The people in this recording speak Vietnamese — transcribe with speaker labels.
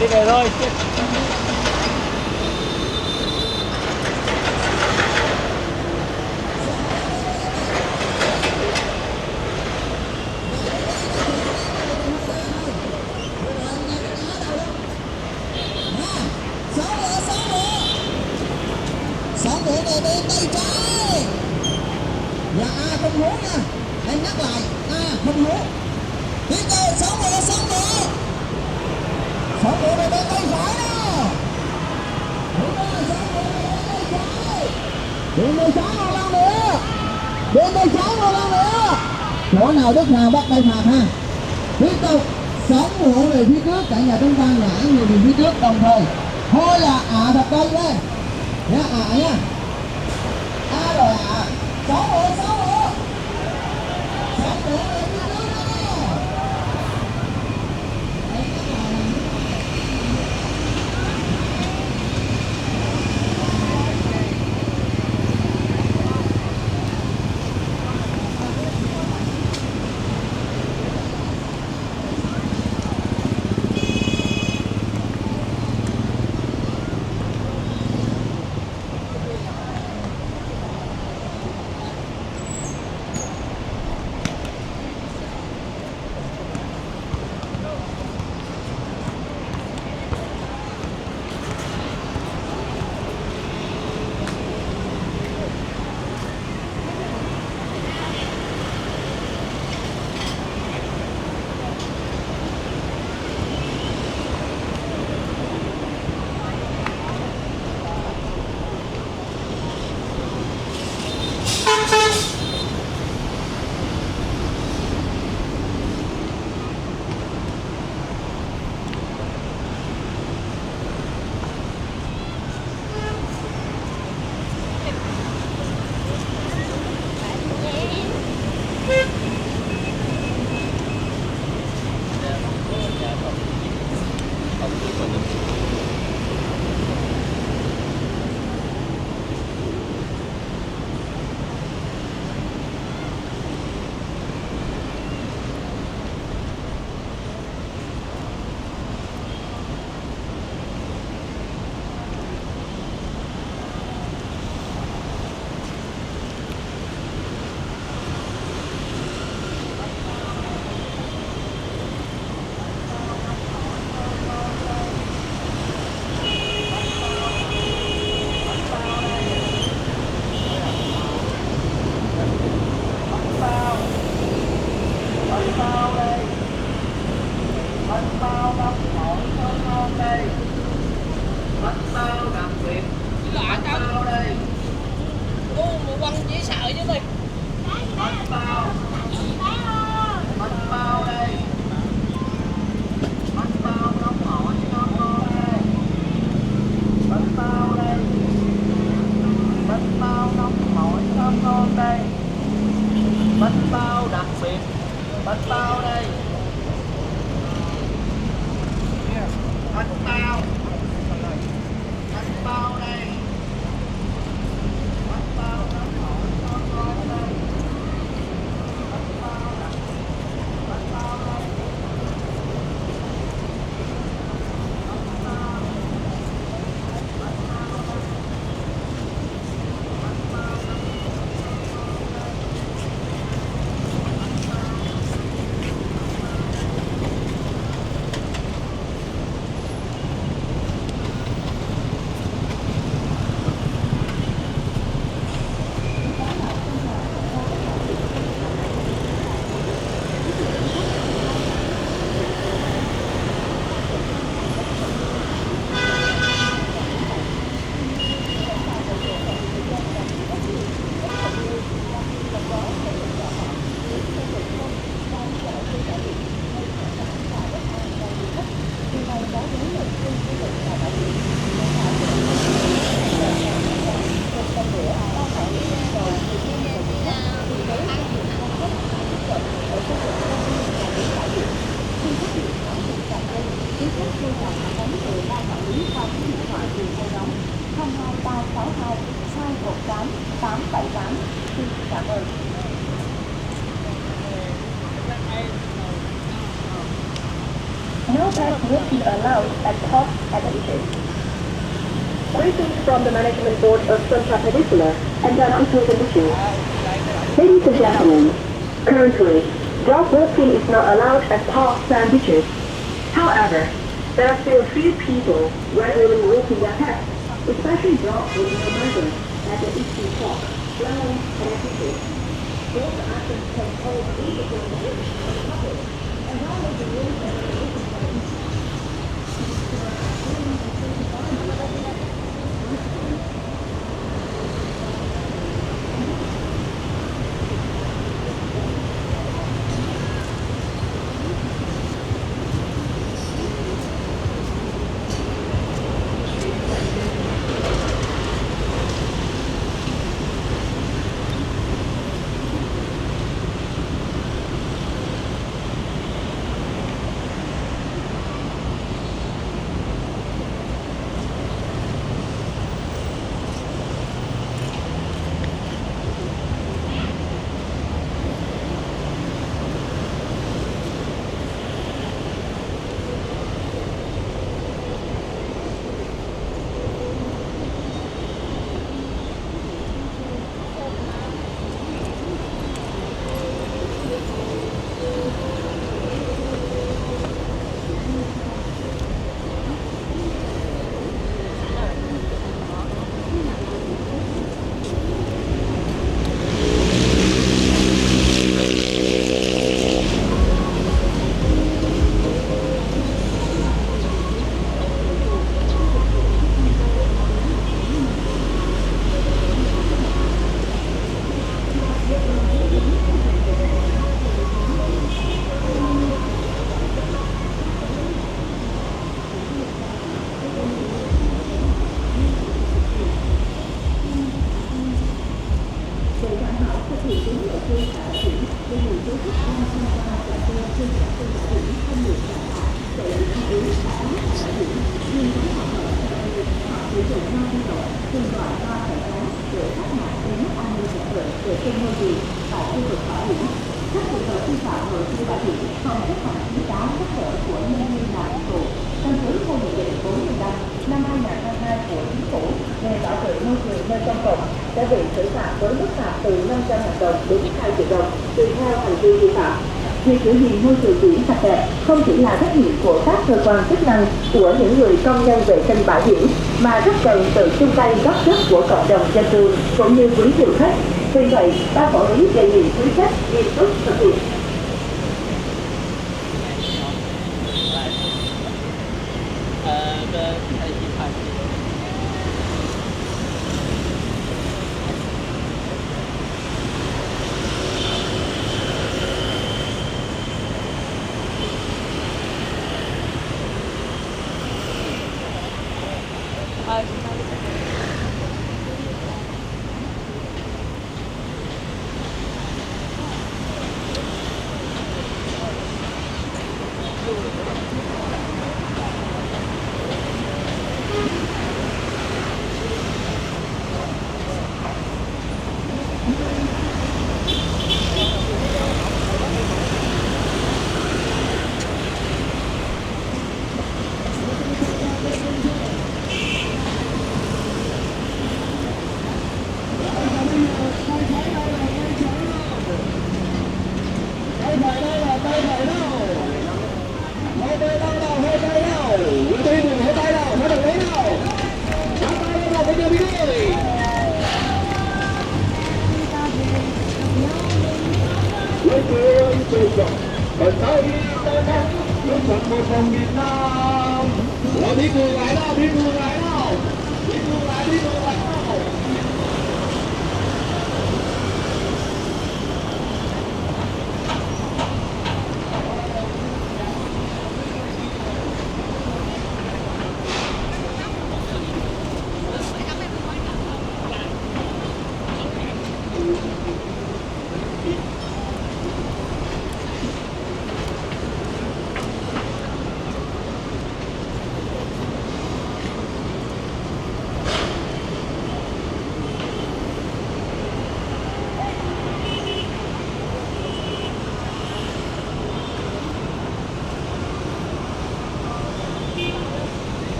Speaker 1: đi về thôi.
Speaker 2: Sáu ngựa về bên tay trái là A không hố nha, em nhắc lại A không hố. Tiếp theo sáu ngựa về bên tay phải đó. Bên tay trái một lần nữa, bên tay trái một lần nữa. Chỗ nào Đức Hào bắt tay phạt ha. Tiếp tục sáu ngựa về phía trước, cả nhà chúng ta ngã người về phía trước đồng thời thôi là thật đây đây nha, nha. Rồi sáu ngựa về phía trước đó.
Speaker 1: pets would be allowed at park admissions. Greetings from the management board of Sunshine Peninsula and Downtown Conditions. Ladies and gentlemen, currently, dog walking is not allowed at parks and beaches. However, there are still few people regularly walking their pets, especially dogs with no members at the Eastern Park, Flowers and beaches. Those actions can cause illegal behavior on the public, and violate the rules and regulations by each. Năm 2022 của Chính phủ về bảo vệ môi trường nơi công cộng sẽ bị xử phạt với mức phạt từ 500.000 đồng đến 2 triệu đồng tùy theo hành vi vi phạm. Việc giữ gìn môi trường biển sạch đẹp không chỉ là trách nhiệm của các cơ quan chức năng, của những người công nhân vệ sinh bãi biển, mà rất cần sự chung tay góp sức của cộng đồng dân cư cũng như quý du khách. Vì vậy, ban quản lý đề nghị quý khách nghiêm túc thực hiện.
Speaker 2: Việt Nam. Rồi đi ngược lại đâu, đi ngược lại đâu, đi ngược lại đâu.